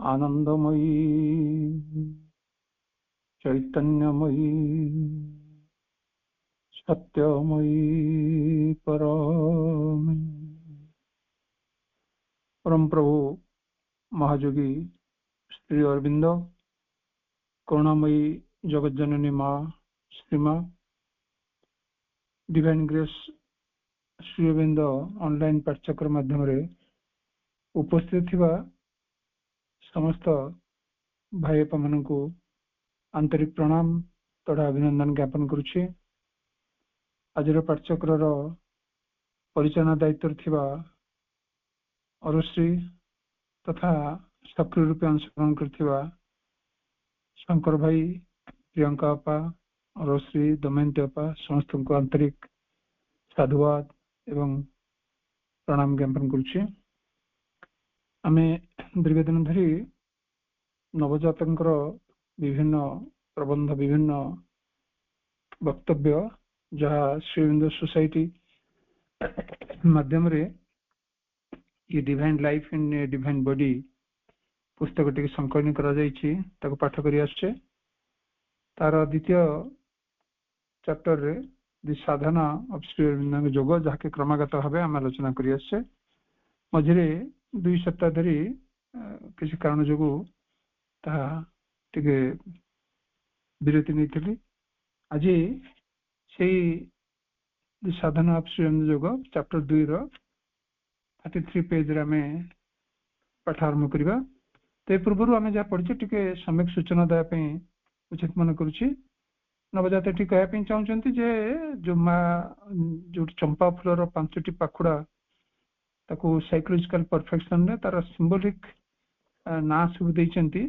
आनंदमयी चैतन्यमयी सत्यमयी परम प्रभु महायोगी श्री अरविंद करुणामयी जगज्जननी माँ Shrima divine grace Shri Aurobindo online पाठ्यक्रम माध्यम उपस्थित थिबा समस्त भाई मान को आंतरिक प्रणाम तथा अभिनंदन ज्ञापन करुछि। आज पाठ्यक्रम परिचालना दायित्व थिबा अरुश्री तथा सक्रिय रूप अंशग्रहण करथिबा शंकर भाई प्रियंका अपा अरुश्री दमयंती अपा समस्त को आंतरिक साधुवाद एवं प्रणाम ज्ञापन करुछि। आमे दीर्घ दिन धरी नवजातंकर विभिन्न प्रबंध विभिन्न वक्तव्य जहाँ श्री अरविंद सोसाइटी माध्यम ये divine life in a divine body पुस्तक टी संकलन करा जायछि ताको पाठ करि आछे। तार द्वितीय चैप्टर रे दि साधना ऑफ श्री अरविंद योग जहाँके क्रमागत भाव आम आलोचना करि आछे। मझिरे 2 सप्ताह धरी किसी कारण जो टिके विरति नहीं। आज से साधना ऑफ श्री अरविंद योग चैप्टर 2 रो 33 पेज रे हमें पाठ आरंभ करबा। ते पूर्व आम जहाँ पढ़ी टिके सम्यक सूचना देवाई उचित मन करुछि। नवजात टी कहवाई चाहते जे जो माँ जो चंपा फूलर 5टी पाखुड़ा ताको साइकोलॉजिकल परफेक्शन रे तार सिंबॉलिक ना सब देइचंती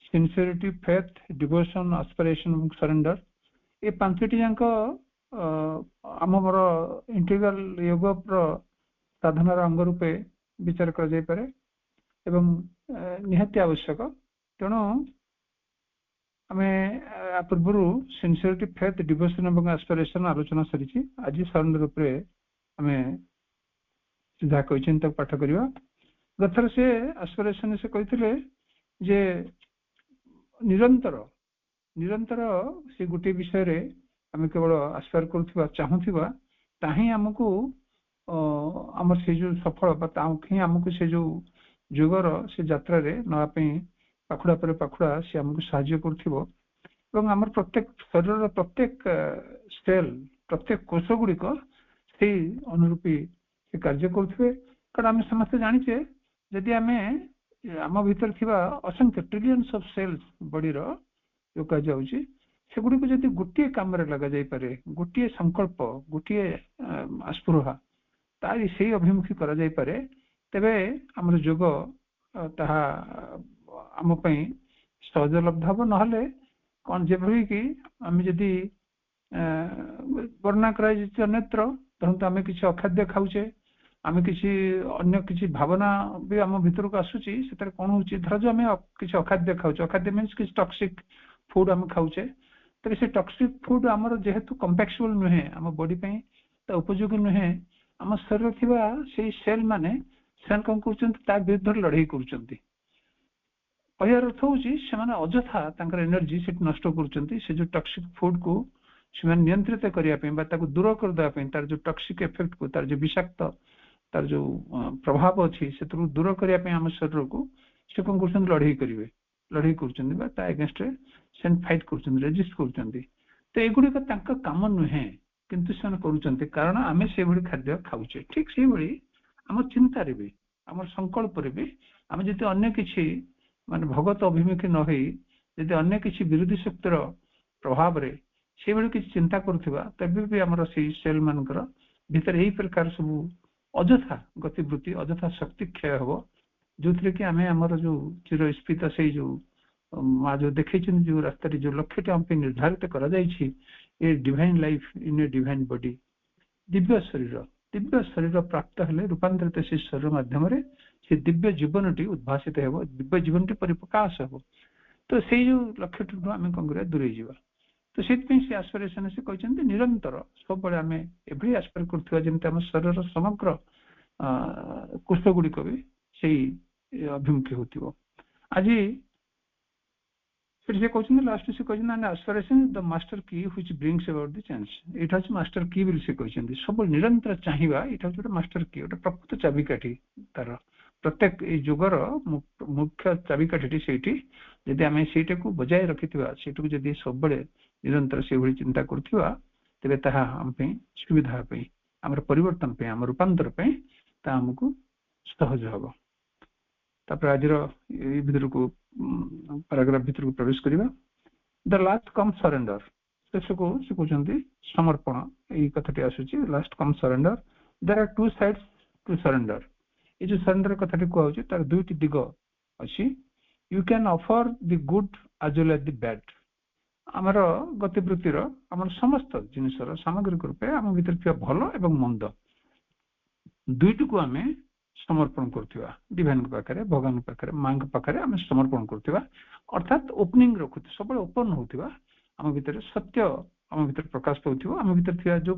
sincerity faith devotion aspiration surrender ये 5टी जांक आमर इंटीग्रल योग साधनार अंग रूपे विचार कर जाय पारे एवं निहाती आवश्यक। तेणु आमे पूर्व सिंसियरिटी फेथ डिवोशन एवं एस्पिरेशन आलोचना सरी। आज सरेंडर रूपे आमे सीधा कहते पाठ करवा। गथर से एस्पिरेशन से कहते जे निरंतर निरंतर से गोटे विषय रे आमे केवल एस्पायर करथुवा चाहूथुवा ताही हमकु हमर से जो सफल ताही हमकु से जो जुगर से यात्रा रे नवा पे पाखुड़ा पर पाखुड़ा से हमकु सहायता करथिबो एवं हमर प्रत्येक शरीर प्रत्येक सेल प्रत्येक कोष गुडी को से अनुरूपी से कार्य करथुवे। कारण हम समस्त जानिछे यदि आमे आम भीतर थिबा असंख्य ट्रिलियंस ऑफ सेल्स बॉडी रो जो कह जाउची से गुडी को यदि गोटे काम रे लगा जाय पारे गोटे संकल्प गोटे आस्पृहा तारी से अभिमुखी करा जाय पारे तेबे हमर जोग ताहा आम पई सहजलब्ध हबो। नहले कोन जे भई कि हम यदि वर्णना कराय जे अन्यत्र परंतु आमे किछि अखाद्य खाउचे आमे किछि अन्य किछि भावना भी आम भीतर को आसुची सेतर कोन होची धर जो आमे किछि अखाद्य खाउचे अखाद्य मीन्स किछि टॉक्सिक फूड आमे खाउचे तबे से टॉक्सिक फूड हमर जेहेतु कंपैक्चुअल नहे आम बॉडी पई त उपयोगी नहे आम शरीर थिबा सेही सेल माने सेन कोन करचंती ता विरुद्ध लड़ाई करचंती। कहयार अर्थ होची से माने अजथा तांकर एनर्जी सेट नष्ट करचंती से जो टॉक्सिक फूड को से माने नियंत्रित करिया पई बा ताको दूर कर देबा पई तार जो टॉक्सिक इफेक्ट को तार जो विषाक्त तार जो प्रभाव अछि से दूर करिया पई हम शरीर को से कोन करचंती लड़ाई करचंती बा ता अगेंस्ट रे सेन फाइट करचंती रेजिस्ट करचंती। तो एगुडी का तांका काम नहे किंतु सेन करचंती कारण आमे से भली खाद्य खाउचे। ठीक से भली हमर चिंता रे भी हमर संकल्प रे भी हम जति अन्य किछि माने भगत अभिमुखी न होई जति अन्य किछि विरोधी शक्तिर प्रभाव रे से भली किछि चिंता करथिबा तबे भी हमर से सेल मानकर भीतर एही प्रकार सब अजथा गतिवृत्ति अजथा शक्ति क्षय हबो जोथरे कि आमे हमर जो चिरस्फीत से जो मां जो देखैछन जो रास्ता रे जो लक्ष्य हम पे निर्धारित करा जायछि a divine life in a divine body दिव्य शरीर प्राप्त हेले रूपांतरित से शरीर माध्यम रे से दिव्य जीवनटी उद्भासित हेबो दिव्य जीवनटी परिप्रकाश हेबो। तो से जो लक्ष्य टु आमे कंग्रे दूरे जीवा। तो सेत पे से एस्पिरेशन से कहचंती निरंतर सब बळे आमे एभली एस्पायर करथुवा जेंते हम शरीर समग्र कोष गुडी को भी सेही अभिमुखी होतिबो। आज फिर से कहते लास्ट से कहते एस्पिरेशन द मास्टर की which brings about the change Etah हচ্ছে master की बोली से कहते सब निरंतर चाहिबा एटा हচ্ছে मास्टर की ओटा प्रकृत चाबिकाठी तार प्रत्येक ए जुगर मुख्य चाबिकाठी सेठी यदि आम सेटा को बजाय रखिथिबा सेटू यदि सब बळे निरंतर से भली चिंता करथिबा तबे ताहा हम पे सुविधा पे हमर परिवर्तन पे हमर रूपांतर पे ता हमकु सहज हबो तापर आज भीतर को पैराग्राफ भीतर को प्रवेश करिबा द लास्ट कम सरेंडर शेष को से कहउछंती समर्पण एई कथाटी आसुची last come surrender there are two sides to surrender ए जो सरेंडर कथाटी कहउची तार दुईटी दिग अछि you can offer the good as well as the bad हमर गतिवृत्ति रो हमर समस्त जिनिस रो सामग्रिक रूपे हम भीतर थिया भलो एवं मंद दुईटी को हमें समर्पण करथिबा डिवाइन के पाखरे भगवान के पाखरे मां के पाखरे हम समर्पण करथिबा अर्थात ओपनिंग रखुत सब ओपन होथिबा हम भीतर सत्य हम भीतर प्रकाश पाउथिबा हम भीतर थिया जो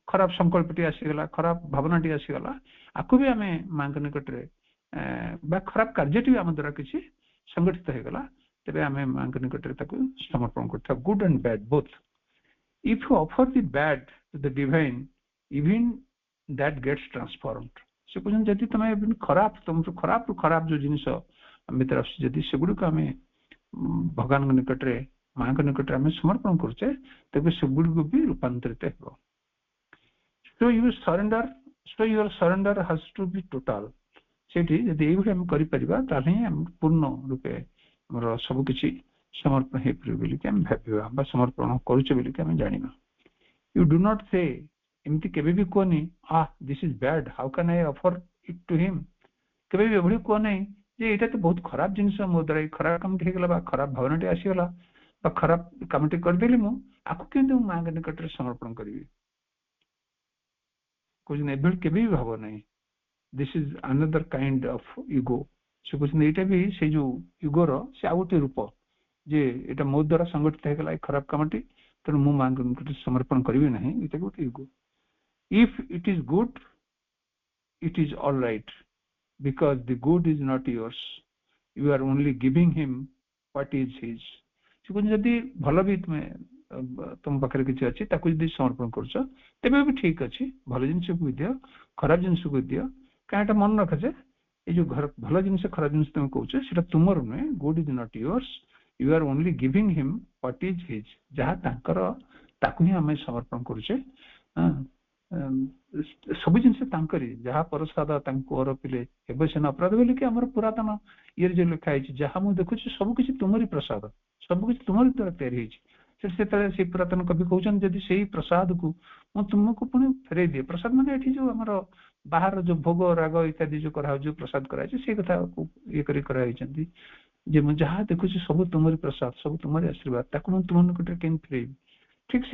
खराब संकल्पटी आसी गला खराब भावनाटी आसी गला आकु भी हमें मां के निकटरे बा खराब कार्यटी हम द्वारा किछि संगठित हे गला तबे हमें मां के निकटरे ताकू समर्पण करथिबा good and bad both if you offer the bad to the divine even that gets transformed से कहते जदि तुम खराब तुम खराब जो जिनिस भीतर आदि से गुड़ आम भगवान निकटरे मां निकटरे आम समर्पण करुचे तेज से गुड़ भी रूपांतरित हो so your surrender has to be total से आम कर पूर्ण रूपे सबकि समर्पण हो भाव समर्पण करें जाना यू डू नॉट से एमती केबे भी कहनी this is bad how can I offer it to him केबे भी एभली कह नहीं जे एटा तो बहुत खराब जिनिस मो द्वारा खराब कामटी हो गला खराब भावनाटी आसीगला खराब कामटी करदेली मु आकु केंतु मां के निकटरे समर्पण करी कुछ एभली केबे भी भाव नहीं this is another kind of ego से कुछ एटा भी से जो ईगो रो से आउटे रूप जे एटा मो द्वारा संगठित हो गला खराब कामटी तो मु मां के निकटरे समर्पण करिवे नहीं एटा गोटे ego if it is good it is all right because the good is not yours you are only giving him what is his से कुछ जदी भलो भी तुम पाखरे किछि अछि ताकु जदी समर्पण करछ तबे भी ठीक अछि भलो जिंस को दियो खराब जिंस को दियो काटा मन रख जे ए जो घर भलो जिंस खराब जिंस तुम कहछ सेटा तुमर नै good is not yours you are only giving him what is his जहा ताकर ताकु ही हमें समर्पण करछे सब जिन जहाँ प्रसाद पर पिले एवं अपराध बोल कि पुरातन ये जो लिखाई जहाँ मुझे देखुँ सबकि तुमरी प्रसाद सबकि तुमरी द्वारा या पुरातन कवि कहते जदि से प्रसाद को मुझे तुमको पुणी फेरे दिए प्रसाद मान ये जो आम बाहर जो भोग राग इत्यादि जो करा जो प्रसाद कराई से कथा ये कर जहाँ देखुँ सब तुमरी प्रसाद सब तुमरी आशीर्वाद ताकू मुझे तुम निकट के फेर ठीक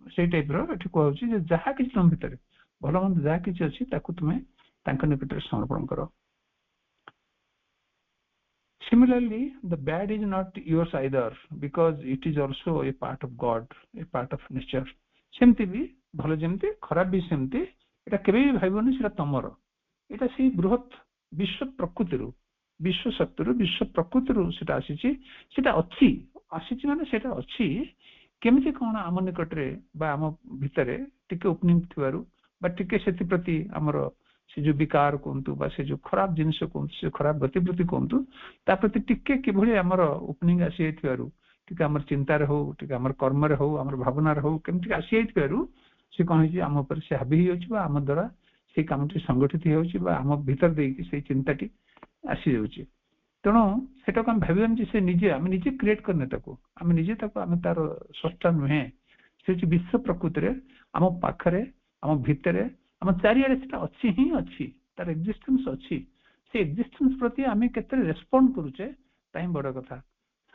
से टाइप रे कहूँ जहाँ कि तुम भितर भल मंद जहाँ कि अच्छी तुम्हें निकट समर्पण कर similarly the bad is not yours either because it is also a part of God A part of nature सेमती भी भल जमती खराब भी सेमती एटा केबे भी भाइबनी सेटा तमर एटा से बृहत विश्व प्रकृति विश्व शक्ति विश्व प्रकृति सेटा आसी सेटा अच्छी आसी माने सेटा अच्छी केमिति कौन आम निकटरे बा आम भितरे टिके ओपनिंग थिवारु बा टिके सेति प्रति हमर से जो विकार कोंतु बा से जो खराब जिनिस कोंतु से खराब गतिविधि कोंतु ता प्रति टिके किभली हमर ओपनिंग आसी थिवारु टिके हमर चिंता रे हो टिके हमर कर्म रे हो हमर भावना रे हो केमिति आसी थिवारु से कहि जे आम ऊपर से हाबी होछि बा आम द्वारा से कामटी संगठित होछि बा आम भीतर देकी से चिंताटी आसी जाउछि तेणु सेटा को भावी से निजे आम निजे क्रिएट करने आम निजे आम तार स्रष्टा नुहे से विश्व प्रकृति आम पाखरे आम भितर आम चारिआडे से अच्छी ही अच्छी तार एक्जिस्टेंस अच्छी से एक्जिस्टेंस प्रति आम केते रेस्पोंड करूचे ताही बड़ कथा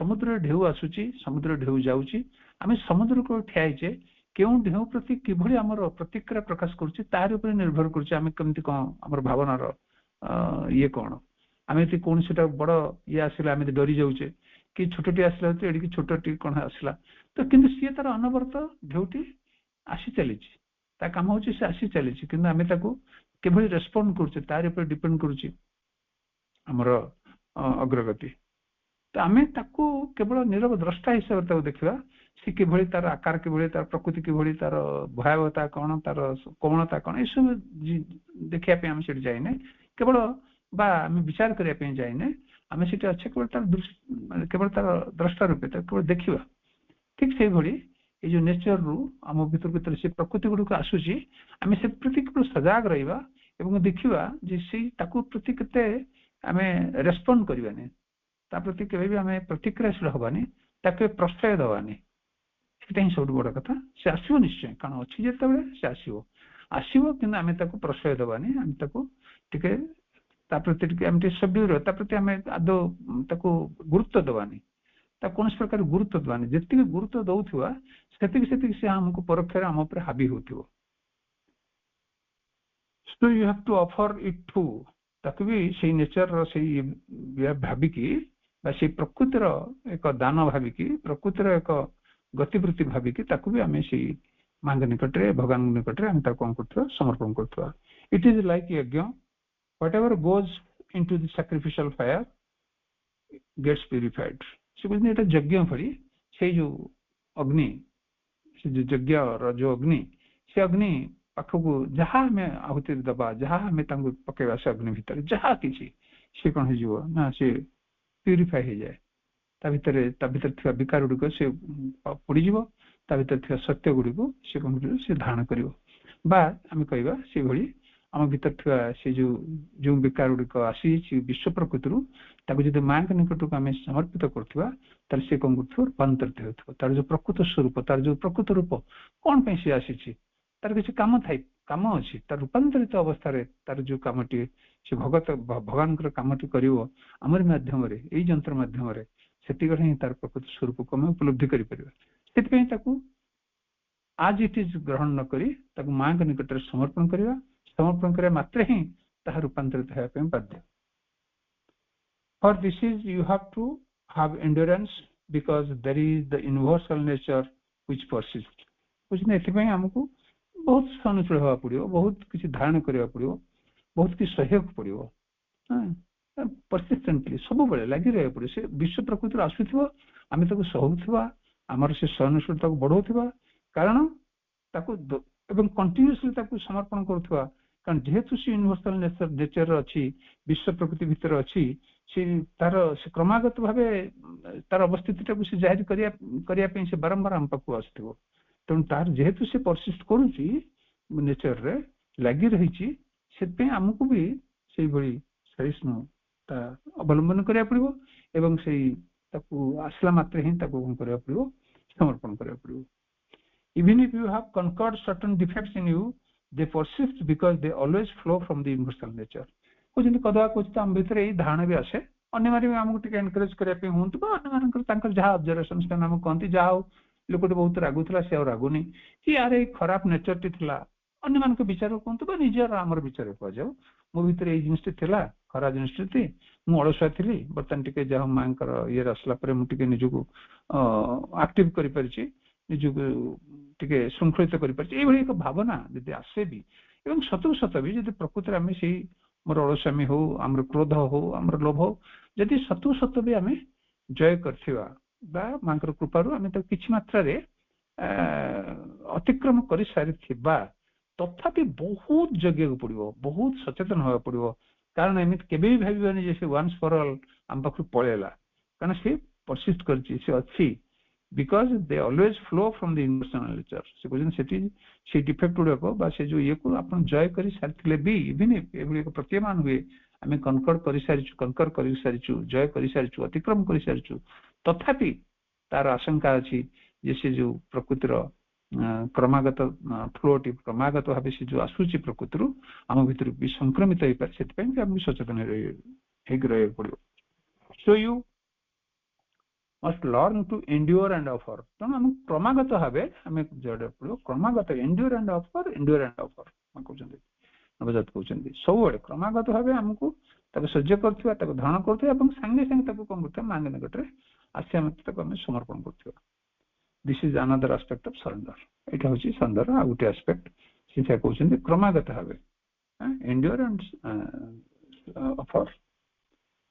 समुद्र ढेउ आसुची समुद्र ढेउ जाउची आम समुद्र को ठियाइचे केउ ढेउ प्रति किभली आमर प्रतिक्रिया प्रकाश करूचे तार ऊपर निर्भर करूचे आम केमती कौन आम भावनार ये कौन आम ये कौन से बड़ ये आसला आम डरी जाऊे कि छोटी आसला तो एडिकी छोटी कौन आसला तो किंतु सी तार अनवरत ढेउटी आसी चली काम हूँ से आसी चली कि आम केभली रेस्पोंड करुचे तार ऊपर डिपेंड करुचे आमर अग्रगति तो आमे ताको केवल निरव द्रष्टा हिसाब से देखा सी किभली तार आकार किभली तार प्रकृति किभली तार भयावहता कौन तार कोमलता कौन ये सब देखिया पे हम सेठ जाइने केवल बा आम विचार करने पे जाइने आम से अच्छे केवल तार केवल तार द्रष्टा रूपे केवल देखा ठीक से भली ये जो नेचर रु आम भीतर से प्रकृति गुड़िक आसूची आम से प्रति केवल सजग रहा एवं देखा जे से ताकू प्रति केते आम रेस्पॉन्ड करबानी ता प्रति केबे भी आम प्रतिक्रियाशील हबानी ताके प्रश्रय दबानी सेटा ही सब बड़ कथा से आसो निश्चय कारण अच्छी जिते से आसो आसो कि आम प्रश्रय दबानी आम टिके प्रति सभ्य प्रति आम आदौ गुरुत्व दबानी कौन प्रकार गुरुत्व दबानी जी गुरुत्व दौथुआ से आमको परोक्ष आम उपर हावी होथिबो so you have to offer it to ताकू भी से नेचर से भाविकी से प्रकृतिर एक दान भाविकी प्रकृतिर एक गतिवृत्ति भाविकी ताकू भी आम से माँ निकटे भगवान निकटे आम कौन कर समर्पण कर it is like yajna whatever goes into the sacrificial fire gets purified से कहते हैं यज्ञ भली से जो अग्नि से जो यज्ञ जो अग्नि से अग्नि पाखक जहाँ आम आहुति दबा जहाँ आम पकेबा से अग्नि भितर जहाँ किसी से कौन हो ना से प्यूरिफाई हो जाए भितर विकार गुड़िक से पोड़ भितर सत्य गुड़िक से कौन से धारण कर आम कहवा से भली आम भीतर से जो विकार गुड़िक आसी विश्व प्रकृति जब माँ के निकट को आम समर्पित करवा से कौन कर रूपांतरित हो तार जो प्रकृत स्वरूप तार जो प्रकृत रूप कौन पे सी आसी तार किसी कम थाई कम अच्छी तार रूपांतरित अवस्था तार जो कमटी से भगत भगवान कमटी कर मध्यम यही जंत्र मध्यम से ही तार प्रकृत स्वरूप को आम उपलब्धि कर आज इट इज ग्रहण नक माँ के निकट समर्पण करने मात्र ही ताहा रूपांतरित होगा बाध्य for this is you have to have endurance because there is the universal nature which persist बुझने एथि हमको बहुत अनुकूल होगा पड़ो बहुत किसी धारण करने पड़ो बहुत किसी सहयोग पड़ो परसिस्टेंटली सब बड़े लगी रहा पड़ो से विश्व प्रकृति आसूथवा आम सहूवा आमर से सहनशीलता को बढ़ाऊा कारण कंटिन्यूअसली समर्पण करुवा कारण जेहेतु से यूनिवर्सल नेचर अच्छी विश्व प्रकृति भितर अच्छी से तार से क्रमागत भाव तार अवस्थिति से जाहिर करने से बारंबार आम पाक आसो तेणु तार जेहेतु से परसिस्ट करुच्ची नेचर रे लगी रही से आमको भी से भली सहिष्णुता अवलंबन करा पड़ो एवं से आसला मात्र ही कौन करा पड़ो समर्पण करा पड़ो even if you have conquered certain defects in you they persist because they always flow from the universal nature कुछ कदा कुछ आम भीतर यही धारणा भी आसे अन्य माने आमको टिके एनकरेज करने हूँ अन्य मानकर जहाँ ऑब्जर्वेशंस आम कहते जहाँ लोकटे बहुत रागुला से रागुनी कि यार ये खराब नेचर टी थी अन्य मान विचार कहतु निजर आमर विचार कहुँ मो भर ये जिनटी थी खराब जिनटी थी मुझे अलसुआ थी बर्तमान टे जहाँ माँ ये आसला मुझे निजक एक्टिव कर निजक टे श्रृंखलित कर एक भावना जब आसे भी एवं सतु सत भी जब प्रकृति आम से मोर अलसामी हो आमर क्रोध हो आमर लोभ हो जदि सतु सत भी आम जय कर माँ कृपारू आम तो किसी मात्रा अतिक्रम कर सारी तथापि बहुत जगिया पड़ो बहुत सचेतन होगा पड़ो कारण एमती केबे भी भावनी जैसे वन्स फॉर ऑल आम पाख पलैला कारण सी परसिस्ट कर अच्छी because they always flow from the universal nature से कहते से डिफेक्ट गुड़ाक से जो ये को आप जय कर सारी भी इवन एक प्रतीयमान हुए आम कंकर कर सारीचु जय कर सारीचु अतिक्रम कर सारीचु तथापि तार आशंका अच्छी जैसे जो प्रकृतिर क्रमागत फ्लोटी क्रमागत भाव से जो आसूची प्रकृति आम भर भी संक्रमित हो पाए से आम सचेतन रहा पड़ो so you must learn to endure and offer तेणु आम क्रमागत भाव आम जड़े पड़ो क्रमागत endure and offer कहते नवजात कहते सब क्रमागत भाव आमको सह्य कर धारण कर सांगे सांगे कौन करते माँ निकट आसी आम समर्पण कर this is another aspect of surrender यहाँ हूँ सरेंडर आ गोटे एस्पेक्ट से कहते क्रमागत भाव endure and offer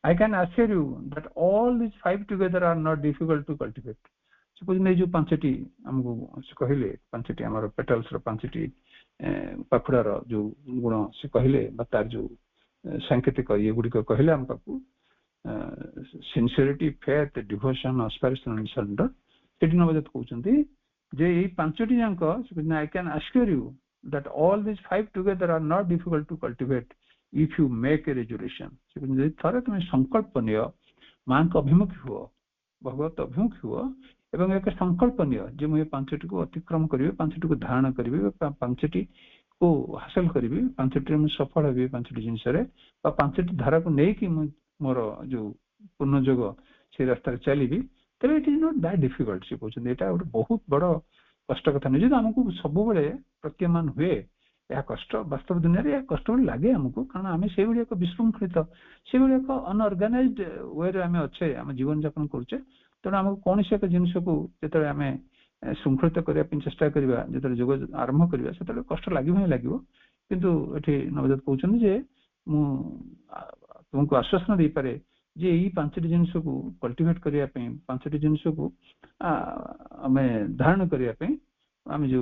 I can assure you that all these 5 together are not difficult to cultivate. Suppose ne jo panchati amko se kahile panchati amar petals ro panchati pakhura ro jo guna se kahile ba tar jo sanketika ye gudi ko kahile am paku sincerity, faith, devotion, aspiration and surrender seti nabajat कहउचंती J ei panchati janko I can assure you that all these 5 together are not difficult to cultivate if you make a resolution. से थरे तुम संकल्प neo मां को अभिमुख हुओ भगवत अभिमुख हुओ एवं एक संकल्प नियो जे मैं पांचटी को अतिक्रम करिवे पांचटी को धारण करिवे पांचटी को हासिल करिवे पांचटी में सफल हेबे पांचटी जिंस रे बा पांचटी धारा को नै कि मोर जो पूर्ण जोग से रास्ता रे चलीबी तबे it is not that difficult से कहउछन एटा बहुत बड़ कष्ट कथा नै जे हमकु सब बेले प्रत्यमान हुए या कष्ट वास्तव दुनिया रे कष्ट लगे हमको कारण आमे से भली एक विशृंखलित से भली एक अनऑर्गेनाइज्ड वे रे आमे अच्छे हम जीवन यापन करछे त हमको कोन से एक जिंस को जेते आमे शृंखलित करिया पिन चेष्टा करिवा जेते जोग आरंभ करिवा सेते कष्ट लागि भई लागिवो किंतु एठी नवजात कहउछन जे मु तुमको आश्वासन दे पारे जे ई पांचटी जिंस को कल्टीवेट करिया पे पांचटी जिंस को हमें धारण करिया पे आमे जो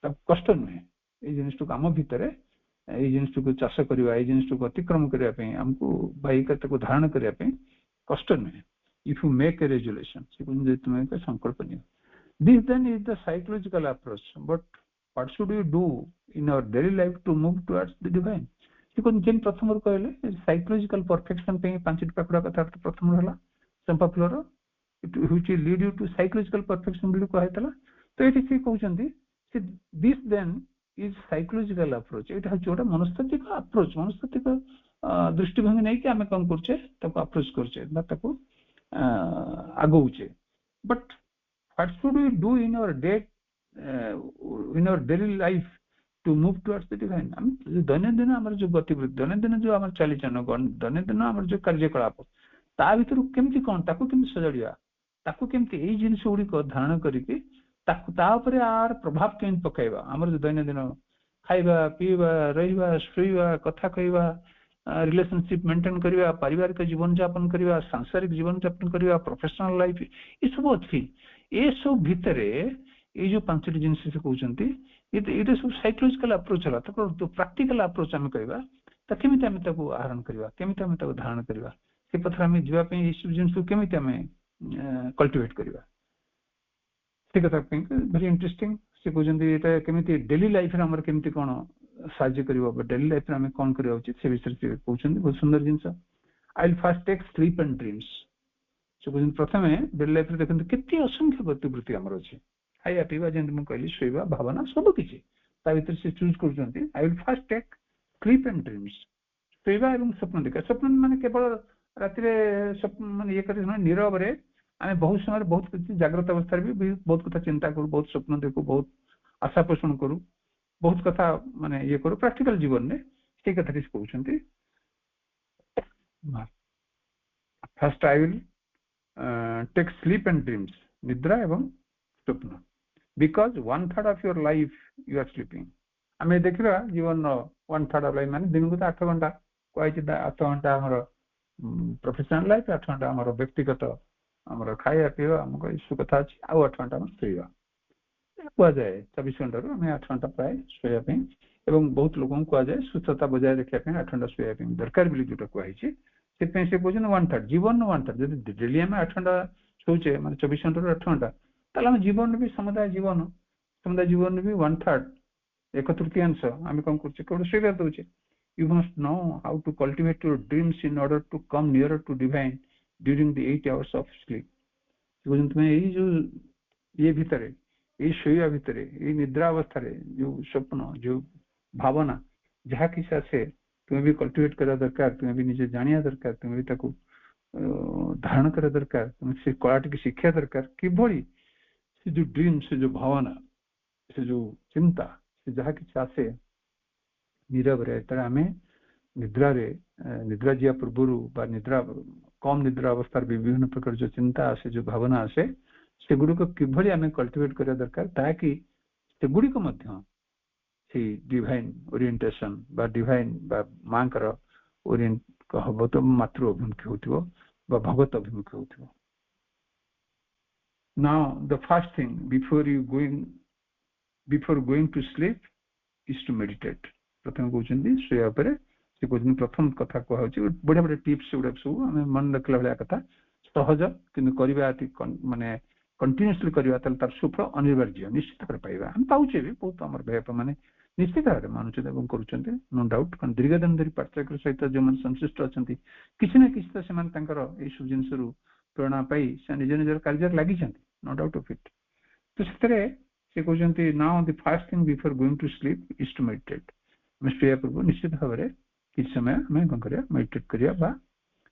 तब कष्ट नुहे ये जिनिस को आम भितर ये जिनिस को चाष करवा ये जिनिस को अतिक्रम करने पे हमको बाइक को धारण करने पे कष्ट नुहे if you make a resolution से तुम्हें का संकल्प नहीं this then is the psychological approach but what should you do in our daily life to move towards the divine सिकुन जेन प्रथम कहले साइकोलॉजिकल परफेक्शन पे पांचटी पाखुड़ा कथा प्रथम रहला चंपा फूलर which lead you to psychological perfection बिल कहैतला तो एठी से कहउचंती this then is psychological approach it has जोटा मनस्तात्विक approach मनस्तात्विक दृष्टिभंगी नहीं कि हमें कम करछे तको अप्रोच करछे बा तको आगौछे but what should we do in our day in our daily life to move towards the divine हम दैनंदिन हमर जो गतिविधि दैनंदिन जो हमर चालीचन दैनंदिन हमर जो कार्यकलाप ता भीतर केमति कोन ताको केमति सजड़िया ताको केमति एई जिंस उडी को धारण करिके तापर आर प्रभाव केन पकाइबा हमर जो दैनंदिन खाइबा पीबा रहिबा सुइबा कथा कहबा रिलेशनशिप मेंटेन करबा पारिवारिक जीवन यापन करबा सांसारिक जीवन यापन करबा प्रोफेशनल लाइफ ये सब अछि ए सब भितरे ए जो पांचटी जिंस से कहउचंती ये सब साइकोलॉजिकल अप्रोच हला तो प्रैक्टिकल अप्रोच हम कहबा त केमिति हम तको आहरण करबा केमिति हम तको धारण करबा से पथरा हम जीवा पे ए सब जिंस को केमिति हम कल्टीवेट करबा से कथा वेरी इंटरेस्टिंग से कहउचंती एटा केमिति डेली लाइफ रे हमर केमिति कोन साहाय्य करबो डेली लाइफ रे हम कोन करबा उचित से विषय से कहउचंती बहुत सुंदर जिंस I will first take sleep and dreams से कहउचंती प्रथमे डेली लाइफ रे देखंत केते असंख्य गतिविधि हमर अछि खाइया पीवा जेंति म कहली सोइबा भावना सब किछि ता भीतर से चूज करउचंती I will first take sleep and dreams सोइबा एवं स्वप्न देखा स्वप्न माने केवल राति रे स्वप्न माने ये करे नीरव रे आमे बहुत समय बहुत कुछ जागृत अवस्था भी बहुत कथा चिंता करू बहुत स्वप्न देखू बहुत आशा पोषण करू बहुत कथा माने ये करू प्रैक्टिकल जीवन में से कथा किस कहउचंती first I will take sleep and dreams निद्रा एवं स्वप्न because 1/3 of your life you are sleeping आमे देखिबा जीवन 1/3 ऑफ लाइफ माने दिन को 8 घंटा कोइ 8 घंटा हमर प्रोफेशनल लाइफ 8 घंटा हमर व्यक्तिगत हमर खाया पीवा हमको इस कथा अछि आ 8 घंटा में सोइबा को जाए 24 घंटा रो हमें 8 घंटा प्राय सोया पे एवं बहुत लोगों को जाए सुस्थता बजाय रखिया पे 8 घंटा सोया पे दरकार बिली जोटा को आइछि से पे से बोजन 1/3 जीवन 1/3 जदि डेली में 8 घंटा सोचे माने 24 घंटा रो 8 घंटा ताला हम जीवन भी समुदाय जीवन भी 1/3 एक तृतीयांश हम कम करछि कोड सोया दोचे you must know how to cultivate your dreams in order to come nearer to divine during the 8 hours of sleep because तुम्हें ये जो ये भीतर ये सोया भीतर ये निद्रा अवस्था रे जो स्वप्न जो भावना जहा किसा से तुम्हें भी कल्टीवेट करा दरकार तुम्हें भी निजे जानिया दरकार तुम्हें भी ताको धारण करा दरकार तुम्हें से कलाटी की शिक्षा दरकार कि भली से जो ड्रीम से जो भावना से जो चिंता से जहा किसा से नीरव रे तर हमें निद्रा रे निद्रा जिया पूर्वरु बा निद्रा कम निद्रा अवस्था विभिन्न प्रकार जो चिंता आसे जो भावना आसे से गुडी को किभली हमें कल्टीवेट करा दरकार ताकि से गुडी को मध्य से डिवाइन ओरिएंटेशन बा डिवाइन बा मांकर ओरिएंट हब तो मातृ अभिमुखी होथिबो बा भगत अभिमुखी होथिबो. Now the first thing before going to sleep is to meditate. प्रथम कहउछन्ती सोया उपरे से कहउछन्ती प्रथम कथा कहउछि बडे बडे टिप्स उडा सब हमें मन रखला भलिया कथा सहज किंतु करिबा अति माने कंटीन्यूअसली करिबा तल तार सुफल अनिवार्य निश्चित कर पाइबा. हम पाउछे भी बहुत हमर भाई माने निश्चित भाव मानुछे एवं करूछन्ती नो डाउट कारण दीर्घ दिन धरि पाठ्यक्रम सहित जो मन संश्लिष्ट अछन्ती किछि न किछि त समान तांकर ए सब जिंसरु प्रेरणा पाई से निज निज कार्य लागि छन्ती. No doubt of it. तो सेतरे से कहउछन्ती now the first thing before going to sleep is to meditate. मिस्टर पूर्व निश्चित भाव में किसी समय हमें कौन करिया मेडिटेट करिया बा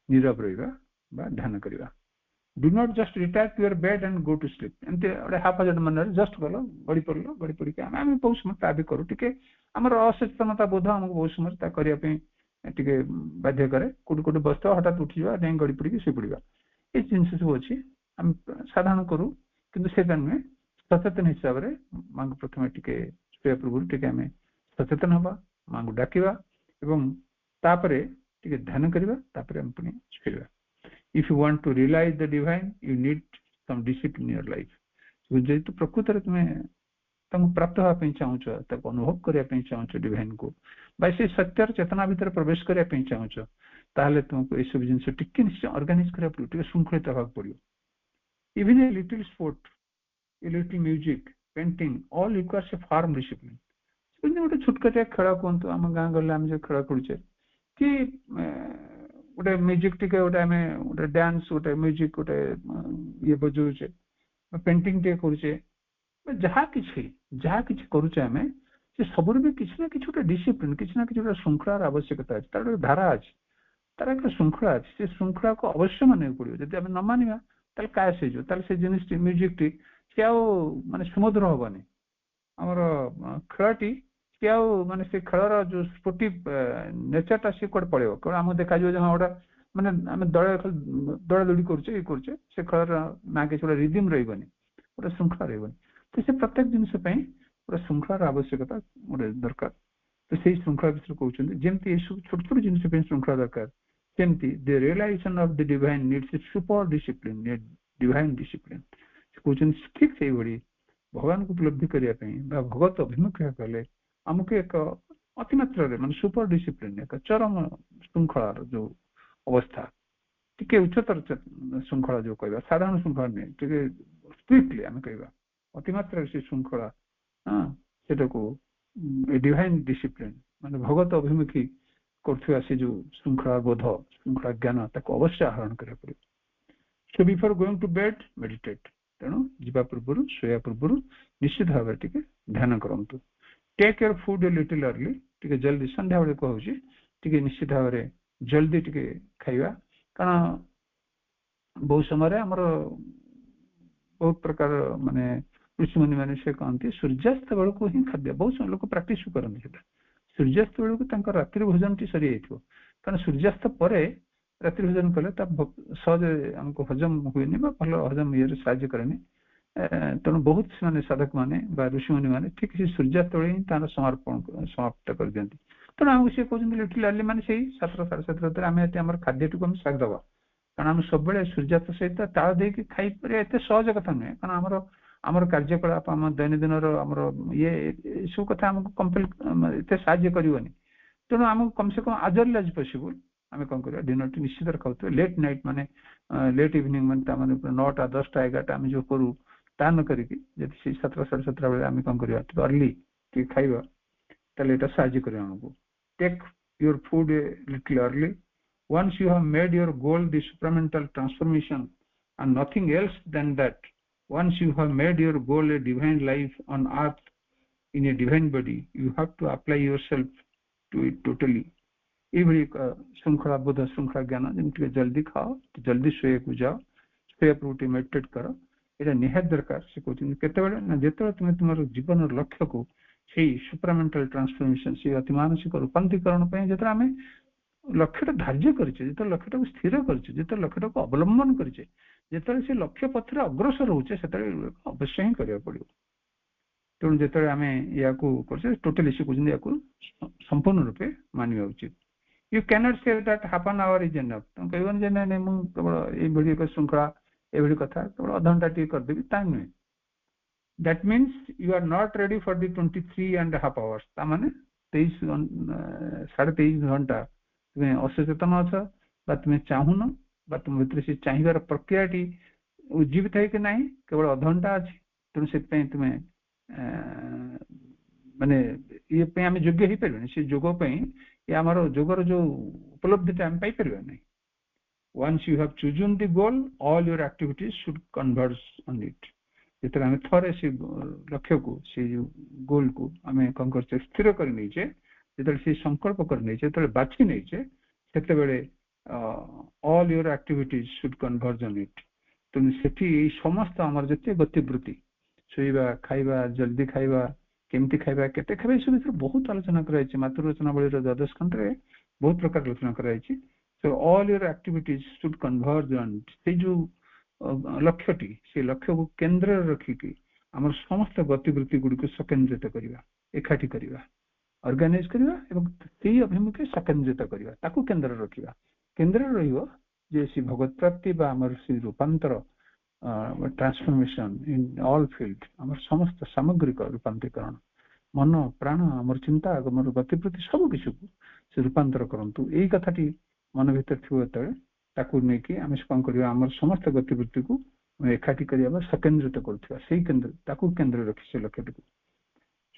नीरव रहिबा बा ध्यान करिया. Do not just retire to your bed and go to sleep. एंते ओडे हाफ अजड मन जस्ट गलो बड़ी पड़ी के हम बहुत समय ता भी करू टिके हमर असचेतनता बोध हमको बहुत समय ता करिया पे टिके बाध्य करे कोड कोड बसतो हठात उठी जावा डेंग गड़ी पड़ी के से पड़ीबा. ए जिंस सब अछि हम साधारण करू किंतु से में सचेतन हिसाब रे मांग प्रथम टिके स्टे पूर्व टिके हमें सचेतन हवा मांग डाकिबा एवं तापरे टिके ध्यान करिबा तापरे हम पुनी फिरबा. If you want to realize the divine, you need some discipline in your life. जेतु प्रकृत रे तुमे तम प्राप्त होआ पे चाहूछ तक अनुभव करिया पे चाहूछ डिवाइन को बासे सत्यर चेतना भीतर प्रवेश करिया पे चाहूछ ताहले तुमको ए सब जिंस टिके निश्चय ऑर्गेनाइज करिया पड़ो टिके शृंखलित होबा पड़ियो. Even a little sport, a little music, painting all requires a firm discipline. गोटे छोटकटिया खेल कहतु आम गाँ गले आम जो खेल खेलुचे कि गोटे म्यूजिक टिके गोटे आम गोटे डांस गोटे म्यूजिक गोटे ये बजाऊे पेंटिंग टे करुचे जहाँ किसी करुचे आम से सबुर भी किसी ना किसी गोटे डिसिप्लिन किसी ना किसी गोटे श्रृंखलार आवश्यकता अच्छे तार गोटे धारा अच्छे तार एक श्रृंखला अच्छे से श्रृंखला को अवश्य मानक पड़ो. जब आम न मानिबा ताले कायस हो ताले से जिनिस म्यूजिक टी से आ माने सुमधुर हेनी आमर खेलटी कि माने से खेलर जो स्पोर्टिव नेचरटा सी कोड पड़ेबो कोन हम देखा जो हाँ गोटा माने आम दौड़ा दौड़ी करुचे से खेलर ना कि गोटे रिदिम रहीबनी गोटे श्रृंखला रहीबनी. तो से प्रत्येक जिनिस गोटे श्रृंखलार आवश्यकता गोटे दरकार. तो से श्रृंखला विषय कहते जमती ये सब छोट छोट जिनिस श्रृंखला दरकार सेमती the realisation of the divine needs a super discipline divine discipline कहते ठीक से भाई भगवान को उपलब्धि करने भगवत अभिमुख कले आमको एक अतिमात्रा मान सुपर डिसिप्लिन एक चरम श्रृंखलार जो अवस्था टिके उच्चतर श्रृंखला जो कहवा साधारण श्रृंखला नहीं टिके स्ट्रिक्टली आम कहवा अतिमात्रा से श्रृंखला हाँ से डिवाइन डिसिप्लिन माने भगवत अभिमुखी करथुआ से जो श्रृंखला बोध श्रृंखला ज्ञान ताको अवश्य आहरण करा पड़े. So before going to bed meditate. तेणु जीवा पूर्व सोया पूर्व निश्चित भाव टिके ध्यान करंतु. Take your food a little early टिके जल्दी संध्या बेले कहूची टिके निश्चित भाव जल्दी टिके खाइबा कारण बहुत समय आमर बहुत प्रकार माने ऋषि मुनि माने से कहते सूर्यास्त बेल को ही खाद्य बहुत समय लोग प्राक्टिस करते सूर्यास्त बेल को रात्रि भोजन टी सरी जाइए कारण सूर्यास्त पर रात्रि भोजन कले सहज आमको हजम हुए भल हजम ये साहय कैनि. तेणु बहुत माने साधक माने ऋषि मुनि माने ठीक से सूर्यास्त बेले ही तार समाप्त कर दिखती. तेणु आमको सी कहते लिटिल अर्ली माने से 7 साढ़े 7 आम आम खाद्य टी साग दबा कारण आम सब सूर्यास्त सहित ताल देकी खाई एत सहज कथा नुहे कारण आमर आमर कार्यकलाप आम दैनंदिन ये सब कथा आमको कंपेल एत साहय करनी. तेणु आमको कम से कम आज एज पॉसिबल आम कौन कर डिनर टी निश्चित खाऊ लेट नाइट माने लेट इवनिंग माने 9टा 10टा 11टा आम जो करूँ ता न करी 7 साढ़े 7 बेले आम कौन कर अर्ली टी खाइबा ताले साहय कर आमको. Take your food a little early. Once you have made your goal the supramental transformation and nothing else than that, once you have made your goal a divine life on earth in a divine body, you have to apply yourself to it totally. एभली श्रृंखला बुध श्रृंखला ज्ञान जमी जल्दी खाओ जल्दी शोए को जाओ शोया पर मेडिटेट कर यहाँ निहात दरकार से कहते जिते तुम तुम जीवन लक्ष्य को सही सुप्रामेंटाल ट्रांसफॉर्मेशन से अति मानसिक रूपांतरीकरण जो आम लक्ष्य धार्य करछे लक्ष्य स्थिर करछे लक्ष्य को अवलंबन करछे से लक्ष्य पथरे अग्रसर होचे अवश्य ही करिया पड़ियो. तेणु जिते आम या टोटाली से कहते संपूर्ण रूपे मानिबा उचित. you cannot say that half an hour is enough. तुम कहबन जे नहीं मु केवल ए भिडियो को श्रृंखला ए भिडियो कथा केवल आधा घंटा टी कर देबी टाइम नहीं. That means you are not ready for the 23.5 hours. ता माने 23.5 घंटा तुम्हें असचेतन अछ बा तुम्हें चाहुन बा तुम भीतर से चाहिबार प्रक्रियाटी उज्जीवित है कि नहीं केवल आधा घंटा अछि. तेणु से तुम्हें माने ये पे आम योग्य हो पारे से जोग ये आमर जोगर जो उपलब्धि आम पाइपर नहीं. Once you have chosen the goal, all your activities should converge on it. जिते आम थे से लक्ष्य को से गोल को आम कौन कर स्थिर कर नहींचे जो से संकल्प कर नहींचे जो बाछी नहींचे से all your activities should converge on it. तेणु से समस्त आम जिते गतिवृत्ति शोवा खाइबा जल्दी खाइबा केमती खाइबा केते खाइबा सब भीतर बहुत आलोचना कराई. मातृवचना बड़ी 12 खंड बहुत प्रकार आलोचना कराई. So all your activities should converge on से जो लक्ष्यटी से लक्ष्य को केन्द्र रखिकी आम समस्त गतिवृत्ति गुड़ी को सकेन्द्रित करवा एकाठी करवा ऑर्गेनाइज करवा से अभिमुखे सकेन्द्रित करवा ताकू केन्द्र रखा. केन्द्र रहिबो जे सी भगवत प्राप्ति बा आमर से रूपांतर ट्रांसफॉर्मेशन इन ऑल फील्ड आमर समस्त सामग्रिक रूपांतरीकरण मन प्राण आमर चिंता आमर गतिवृत्ति सब किसी को से रूपांतर करंतु. यही कथाटी मन भीतर थी जो ताकू नहीं कि आम कौन करवा आम समस्त गतिवृत्ति को एकाठी करवा सकेन्द्रित करवा से केन्द्र ताकू केन्द्र रखी से लक्ष्य को.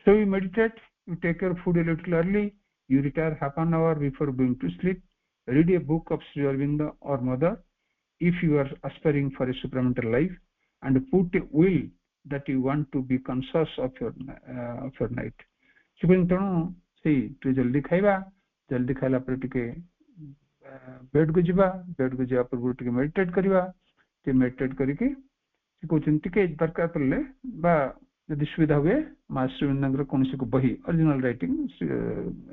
So you meditate, you take your food a little early, you retire half an hour before going to sleep, read a book of Sri Aurobindo or Mother if you are aspiring for a supramental life, and put a will that you want to be conscious of your night. तेणु से जल्दी खाइला टे bed को जीवा, bed को जावा पूर्व टे मेडिटेट करवा, मेडिटेट करके कहते दरकार पड़े बा यदि सुविधा हुए माँ श्री अरविंदो कौन को बही original writing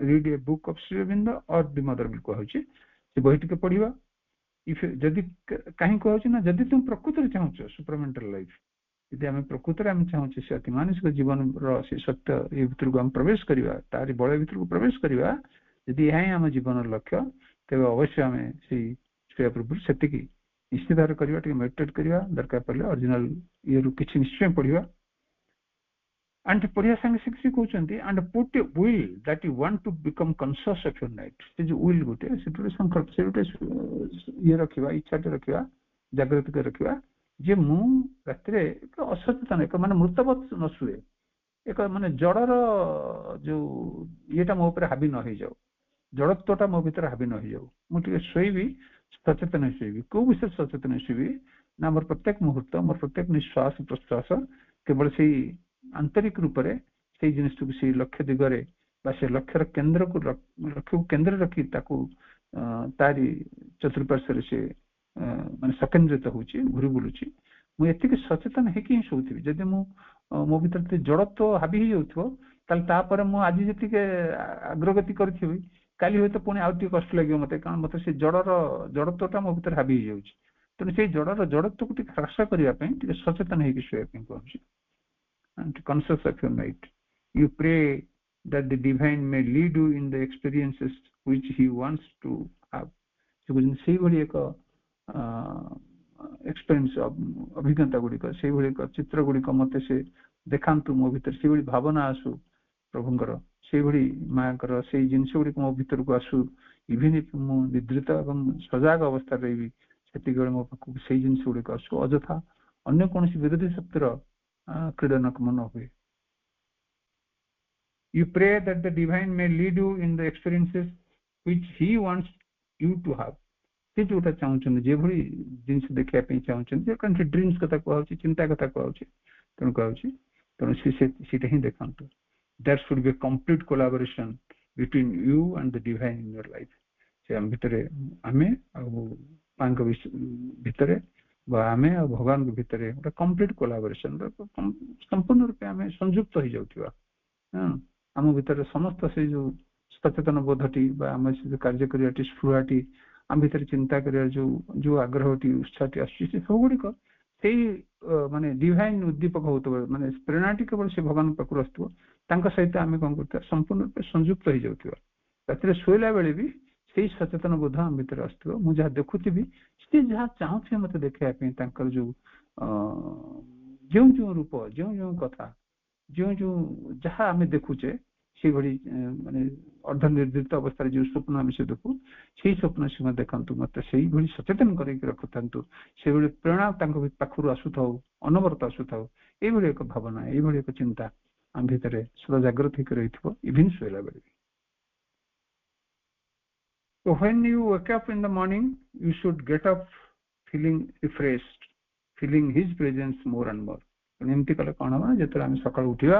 read a book of Shri Aurobindo और द मदर भी कहुचे से बही टे पढ़ा. इफ जदि कहीं कहूँ ना जदि तुम प्रकृति चाहूच सुपरमेंटल लाइफ यदि आम प्रकृति आम चाहूचे से अति मानसिक जीवन से सत्य ये भर को आम प्रवेश करवा तारी बल भर को प्रवेश करवा यदि यह आम जीवन लक्ष्य तेज अवश्य आम से पूर्व से निश्चित भाव करवा मेडिटेट करवा दरकार पड़े ओरिजिनल ये किसी निश्चय पढ़ा. एंड पढ़िया संगे से कहते and put a will that you want to become conscious of your night. से जो विल गोटे से गोटे संकल्प से गोटे ये रखा इच्छाटे रखा जागृत कर रखा जे मु रात्रे असचेतन एक माने मृतवत न शुए एक माने जड़र जो येटा मो ऊपर हावी न हो जाओ जड़त्वटा मो भीतर हावी न हो जाओ मुझे शोबी सचेतन शोबी कौ विषय सचेतन शोबी ना मोर प्रत्येक मुहूर्त मोर प्रत्येक निश्वास प्रश्वास केवल से आंतरिक रूप से जिनस से लक्ष्य दिगरे से लक्ष्यर केन्द्र को लक्ष्य को केन्द्र रखी तारी चतुर्पार्श्व से माने सकेन्द्रित होची घुरी बुलूची मुझे सचेतन है कि शोथी जदि मो भीतर जड़त्व हावी हो जापर मुझे जी अग्रगति करी काली हूँ तो पुणी आउ कष्ट लगे मत कारण मत से जड़त्वटा मो भीतर हावी हो तेणु से जड़र जड़त्व को ह्रास करने सचेतन है शोया कहूँ. And conscious of your night, you pray that the divine may lead you in the experiences which he wants to have. So से भली एक एक्सपीरियंस अभिज्ञता गुड़िक से भली एक चित्र गुड़िक मत से देखातु मो भीतर से भली भावना आसु प्रभुंकर से भली माँ से जिनस गुड़िक मो भीतर को आसु इवन इफ मु निद्रित और सजाग अवस्था रही से मो पाक से जिनस गुड़िक आसु अजथा अन्य कौन विरोधी शक्तिर क्रीडनक मन हुए. You pray that the divine may lead you in the experiences which he wants you to have. से जोटा चाहूँ जे भली जिनस देखा चाहूँ कौन ड्रीम्स कथा कहूँ चिंता कथा कहूँ तेणु कहूँ तेणु सीटा ही देखा. There should be a complete collaboration between you and the divine in your life. से आम भितर आमे माँ भितर आमे और भगवान के भितर गोटे कंप्लीट कोलाबोरेशन संपूर्ण रूप आम संयुक्त हो जाऊा आम भीतर समस्त से जो सचेतन बोधटी आम से कार्य करवाटी स्पृहाटी आम भीतर चिंता कर जो आग्रहटी उत्साहटी आस सब गुड़िक से माने डिवाइन उद्दीपक हो माने प्रेरणाटी केवल से भगवान पाखु आसो सहित आम कौन कर संपूर्ण रूप संयुक्त हो जाऊा रात शोला बेले भी ସେଇ ସଚେତନ ବୋଧ ଆମ ଭିତରେ ଆସିଥିବ। ମୁଁ ଯାହା ଦେଖୁଥିବି ସେ ଯାହା ଚାହୁଁଥିବେ ମତେ ଦେଖେଇବା ପାଇଁ ତାଙ୍କର ଯୋଉ ଯେଉଁ ଯେଉଁ ରୂପ ଯେଉଁ ଯେଉଁ କଥା ଯେଉଁ ଯେଉଁ ଯାହା ଆମେ ଦେଖୁଛେ ସେଇଭଳି ମାନେ ଅର୍ଦ୍ଧନିର୍ଦ୍ଦିଷ୍ଟ ଅବସ୍ଥାରେ ଯୋଉ ସ୍ୱପ୍ନ ଆମେ ସେ ଦେଖୁ ସେଇ ସ୍ୱପ୍ନ ସେ ଦେଖନ୍ତୁ ମତେ ସେଇଭଳି ସଚେତନ କରିକି ରଖୁଥାନ୍ତୁ। ସେଇଭଳି ପ୍ରେରଣା ତାଙ୍କ ପାଖରୁ ଆସୁଥାଉ ଅନବରତ ଆସୁଥାଉ। ଏଇଭଳି ଏକ ଭାବନା ଏଇଭଳି ଏକ ଚିନ୍ତା ଆମ ଭିତରେ ସଦା ଜାଗ୍ରତ ହେଇକି ରହିଥିବ ଇଭିନ୍ ଶୋଇଲା ବେଳେ। So when you wake up in the morning, you should get up feeling refreshed, feeling his presence more and more. ଏମିତି କଲେ କଣ ହବ ନା ଯେତେବେଳେ ଆମେ ସକାଳୁ ଉଠିବା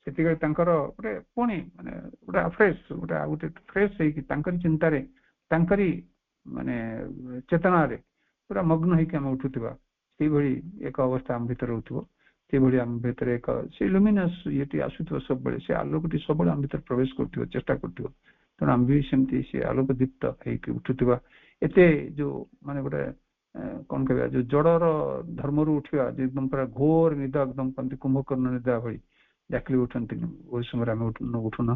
ସେତିକି ତାଙ୍କର ଗୋଟେ ପୁଣି ମାନେ ଗୋଟେ ଫ୍ରେଶ ଗୋଟେ ଫ୍ରେଶ ହେଇକି ତାଙ୍କରି ଚିନ୍ତାରେ ତାଙ୍କରି ମାନେ ଚେତନାରେ ପୁରା ମଗ୍ନ ହେଇକି ଆମେ ଉଠୁଥିବା ସେଇଭଳି ଏକ ଅବସ୍ଥା ଆମ ଭିତରେ ରହୁଥିବ। ସେଇଭଳି ଆମ ଭିତରେ ଏକ ସେ ଲୁମିନସ୍ ଇଏଟି ଆସୁଥିବ ସବୁବେଳେ ସେ ଆଲୋକଟି ସବୁବେଳେ ଆମ ଭିତରେ ପ୍ରବେଶ କରୁଥିବ ଚେଷ୍ଟା କରୁଥିବ। ତେଣୁ ଆମେ ବି ସେମିତି ସେ ଆଲୋକ ଦୀପ୍ତ ହେଇକି ଉଠୁଥିବା ଏତେ ଯୋଉ ମାନେ ଗୋଟେ କଣ କହିବା ଯୋଉ ଜଡର ଧର୍ମରୁ ଉଠିବା ଏକଦମ ପୁରା ଘୋର ନିଦ ଏକଦମ କହନ୍ତି କୁମ୍ଭକର୍ଣ୍ଣ ନିଦ ଭଳି ଡାକିଲି ଉଠନ୍ତି ওই ସମୟରେ ଆମେ ଉଠୁନ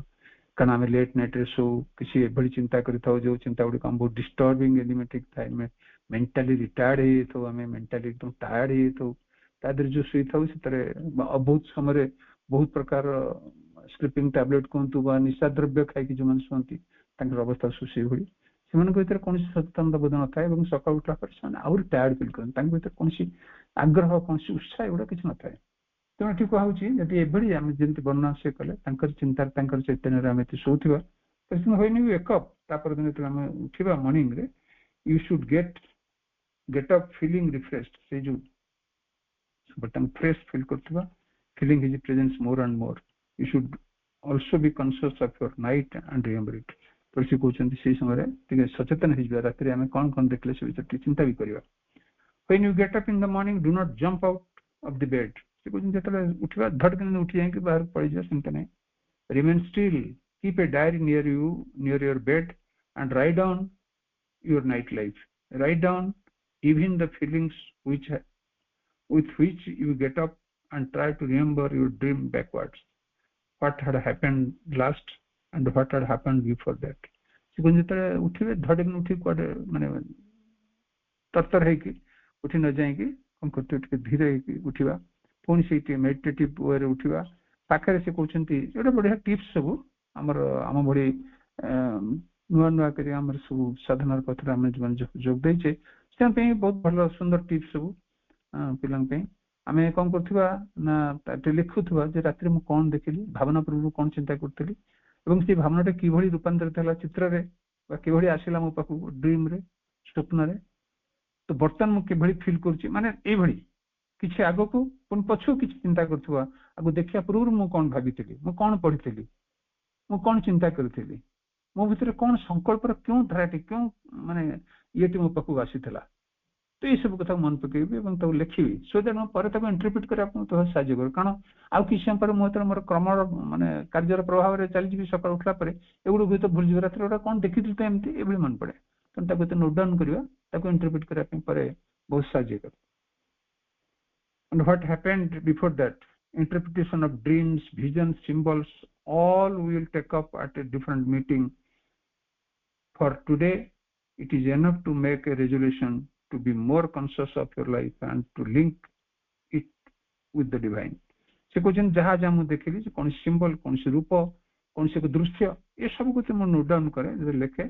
କାରଣ ଆମେ ଲେଟ୍ ନାଇଟରେ ଶୋଉ କିଛି ଏଭଳି ଚିନ୍ତା କରିଥାଉ ଯୋଉ ଚିନ୍ତା ଗୁଡିକ ଆମ ବହୁତ ଡିଷ୍ଟର୍ବିଂ ଏଲିମେଟିକ ଥାଏ। ମେଣ୍ଟାଲି ରିଟାୟାର୍ଡ ହେଇଯାଇଥାଉ ଆମେ ମେଣ୍ଟାଲି ଏକଦମ ଟାୟାର୍ଡ ହେଇଯାଇଥାଉ ତା ଦେହରେ ଯୋଉ ଶୋଇଥାଉ ସେଥିରେ ବହୁତ ସମୟରେ ବହୁତ ପ୍ରକାର ସ୍ଲିପିଂ ଟ୍ୟାବଲେଟ କୁହନ୍ତୁ ବା ନିଶା ଦ୍ରବ୍ୟ ଖାଇକି ଯୋଉମାନେ ଶୁଅନ୍ତି ତାଙ୍କର ଅବସ୍ଥା ସେଇଭଳି ସେମାନଙ୍କ ଭିତରେ କୌଣସି ସଚେତନତା ବୋଧ ନଥାଏ ଏବଂ ସକାଳୁ ଉଠିଲା ପରେ ସେମାନେ ଆହୁରି ଟାୟାର୍ଡ ଫିଲ୍ କରନ୍ତି। ତାଙ୍କ ଭିତରେ କୌଣସି ଆଗ୍ରହ କୌଣସି ଉତ୍ସାହ ଏଗୁଡା କିଛି ନଥାଏ। ତେଣୁ ଏଠି କୁହାହଉଛି ଯଦି ଏଭଳି ଆମେ ଯେମିତି ବର୍ଣ୍ଣନା ସେ କଲେ ତାଙ୍କର ଚିନ୍ତାରେ ତାଙ୍କର ଚୈତନ୍ୟରେ ଆମେ ଏଠି ଶୋଉଥିବା ହୁଏନି ୱେକଅପ୍ ତାପରେ ଦିନ ଯେତେବେଳେ ଆମେ ଉଠିବା ମର୍ଣ୍ଣିଂରେ you should get up feeling refreshed ସେ ଯୋଉ ଫ୍ରେଶ ଫିଲ୍ କରୁଥିବା feeling his presence more and more. You should also be conscious of your night and remember it. तो से कहते से समय टिके सचेतन हो रात आम कौन कौन देखले से विषय चिंता भी करवा। When you get up in the morning, do not jump out of the bed. से कहते जो उठा धड़कन उठी जाए बाहर पड़ जाए चिंता नहीं। Remain still, keep a diary near you, near your bed, and write down your night life. Write down even the feelings with which you get up and try to remember your dream backwards. What had happened last and what had happened before that. से जेतले उठिबे धड़कन उठी कोडे माने तरतर है कि उठी न जाए कि हम करते टिके धीरे उठिबा पुणी से मेडिटेटिव वे रे उठिबा पाखरे से कहउछंती एटा बढ़िया टिप्स सब हमर हम बड़ी नुआ नुआ करी हमर सब साधनार पत्र हम जोग दै छे से पे बहुत भलो सुंदर टिप्स सब पिलांग पे आमे कौन करथिबा ना लिखुथिबा जे रात्रि मु कोन देखिली भावना पूर्व कोन चिंता करथिली एवं से भावनाटा किभଳି रूपांतरित होला चित्र रे बा किभଳି आसिला मो पाखु ड्रीम रे स्वप्न रे तो बर्तन मु किभଳି फील करछि माने एई भଳି किछि आगो को पुन पछु किछि चिंता करथिबा आगो देखिया पूर्व मु कोन भाबिथिली मु कोन पढिथिली मु कोन चिंता करथिली मो भितर कोन संकल्प र क्यों धाराटी क्यों माने येटी मो पाखु आसीथिला तो ये सब कथा मन पकेबी एवं तो लिखिबी सो दैट मैं पर तक इंटरप्रेट कर आपन तो साहाय्य कर कारण आउ किछ समय पर मोर क्रम माने कार्यर प्रभाव रे चली जीवी सकाळ उठला पर एगुडो होय तो भूल जीव रात्र ओडा कोन देखिथिल तो एमती एबी मन पड़े तन ताको तो नोट डाउन करिवा ताको इंटरप्रेट कर आपन पर बहुत साहाय्य कर। And what happened before that, interpretation of dreams, visions, symbols, all we will take up at a different meeting. For today it is enough to make a resolution to be more conscious of your life and to link it with the divine. से question जहाँ जहाँ मुझे देखिली कौन symbol कौन से रूप कौन से दृश्य ये सब कुछ मैं नोट डाउन करे जो लिखे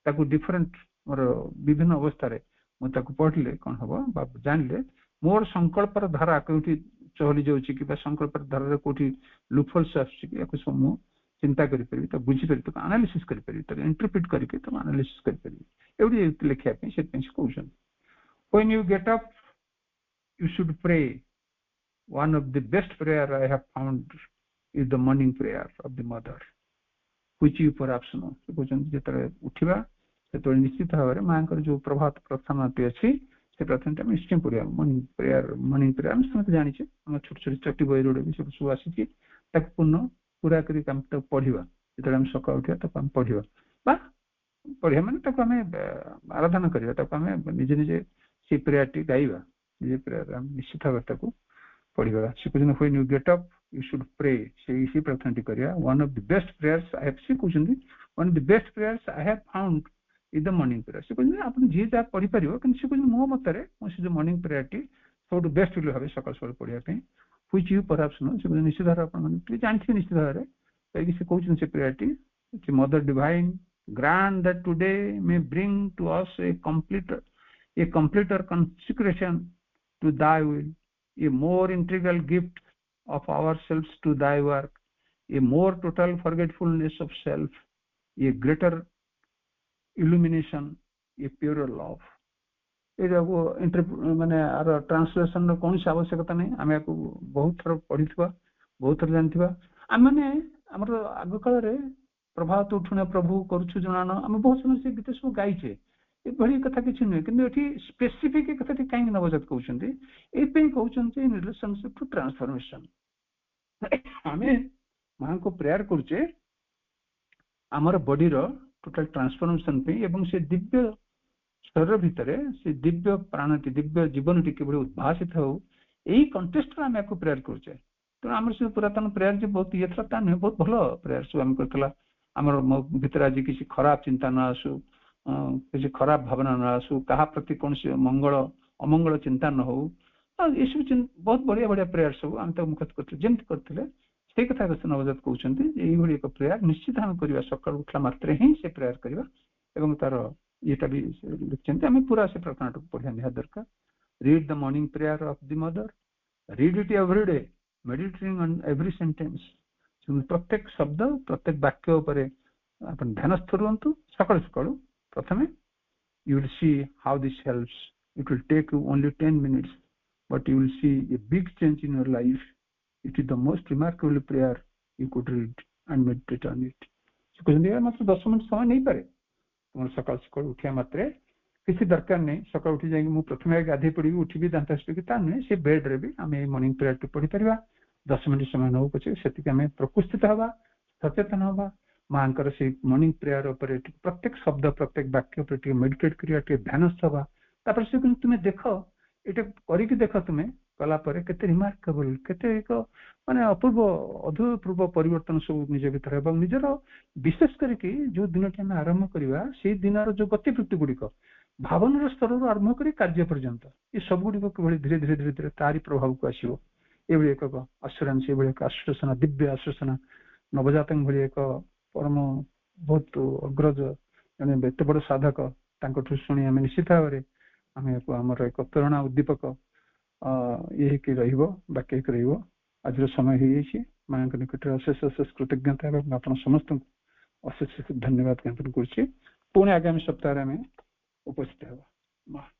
ताकू डिफरेंट मोर विभिन्न अवस्था रे मु ताकू पढ़ले कौन हबो बा जानले मोर संकल्प र धारा कोठी चहली जाउची कि बा संकल्प र धारा रे कोठी लूपहोल्स आछी कि एको सब मु चिंता करि परिबी तो बुझी परिबी तो एनालिसिस करि परिबी तो इंटरप्रेट करके तो एनालिसिस करि परिबी एवडी लिखिया पे से पेंस question. When you get up, you should pray. One of the best prayer I have found is the morning prayer of the mother, which you perhaps know. Question जेतरे उठिबा सेतो निश्चित भाबरे मांकर जो प्रभात प्रार्थना पे अछि से प्रार्थना में निश्चय पढ़िया मॉर्निंग प्रेयर हम समझ जानि छै हम छोट छोट चट्टी बहि रोडे भी सब सु आसी कि तक पूरा करी काम तो पढ़िबा जेतरे हम सकाळ उठिया तो हम पढ़िबा बा पढ़िया माने तक हमें आराधना करिया तक हमें निजे निजे से प्रेयर टी गाइबा निजे प्रेयर हम निश्चित भाबरे तक पढ़िबा से कुछ न when you get up you should pray से इसी प्रार्थना टी करिया one of the best prayers I have see कुछ one of the best prayers I have found is the morning prayer से कहते आप जी जहाँ पढ़ी पार कि मो मत से मॉर्निंग प्रेयर टी सब बेस्ट बोली भाव सकाल सकाल पढ़ाई which you perhaps know से निश्चित भाव आप जानते निश्चित भाव कहीं से कहते से prayer T mother divine grant that today may bring to us a completer consecration to thy will, a more integral gift of ourselves to thy work, a more total forgetfulness of self, a greater illumination, a purer love. माने are translation रो कौन सी आवश्यकता नहीं आम बहुत थर पढ़ी बहुत थर जानी आम मैंने आम आग काल प्रभात उठुना प्रभु करुछु जनान आम बहुत समय से गीत सब गाइचे ये कथा किसी नुहे कि स्पेसिफिक कथा कहीं नवजात कहते ये कहते इन रिलेशनशिप टू ट्रांसफॉर्मेशन आम मां को प्रेयर करुचे आमर बॉडी रो टोटल ट्रांसफॉर्मेशन पे से दिव्य शरीर भितर से दिव्य प्राणटी दिव्य जीवन टी कि उद्भाषित हो यही कंटेस्ट आम आपको प्रेयर करुचे तेणु आम से पुरातन प्रेयर जो बहुत ये था नुहे बहुत भल प्रेयर सब आम कर आमर भितर आज किसी खराब चिंता न आसू किसी खराब भावना न आसू क्या प्रति कौन से मंगल अमंगल चिंता न हो ये सब बहुत बढ़िया बढ़िया प्रेयर सब आम तो मुखत करते जमी करते से कथा नवजात कहते ये एक प्रेयर निश्चित आम करवा सकाल उठला मात्रे ही से प्रेयर करवा तार ये भी लिखते आम पूरा से प्रार्थना पढ़ा निहाती दरकार read the morning prayer of the mother read it every day meditating on every sentence प्रत्येक शब्द प्रत्येक वाक्य उपर आप ध्यानस्थ रुहतु सकाल सकाल प्रथम you will see how this helps it will take you only 10 minutes but you will see a big change in your life. It is the most remarkable prayer you could read and meditate on it. so कहते मात्र 10 minute समय नहीं पारे तुम सकाल सकाल उठिया मात्रे किसी दरकार नहीं सकाल उठी जाएंगे मुझे प्रथम गाधे पड़ी उठी दांत नुहे से बेड रे भी आम मॉर्निंग प्रेयर टी पढ़ी पार 10 मिनट समय नौ पचे से आम प्रकुस्थित हवा सचेतन हवा माँ से मॉर्निंग प्रेयर प्रत्येक शब्द प्रत्येक वाक्य पर मेडिटेट करवा ध्यानस्थ हवा तापर से तुम्हें देख ये करके देख तुम्हें कलापर केते रिमार्केबल केते एक माने अपूर्व अभूतपूर्व परिवर्तन सब निज भीतर एवं निजर विशेष करके जो दिन आम आरंभ करवा से दिन जो गतिविधि गुड़िक भावनार स्तर आरंभ कर कार्य पर्यंत ये सब गुड़िक किभली धीरे धीरे धीरे धीरे तारी प्रभाव को आसो ये एक आश्योरेंस ये एक आश्वासना दिव्य आश्वासना नवजात भाई एक परम बहुत अग्रज जन एत बड़ साधक शुणी आम निश्चित भाव में आम आमर एक प्रेरणा उद्दीपक ये बाकी आज समय हो माँ निकट अशेष अशेष कृतज्ञता आप समस्त अशेष धन्यवाद ज्ञापन कर पुणी आगामी सप्ताह में उपस्थित होगा।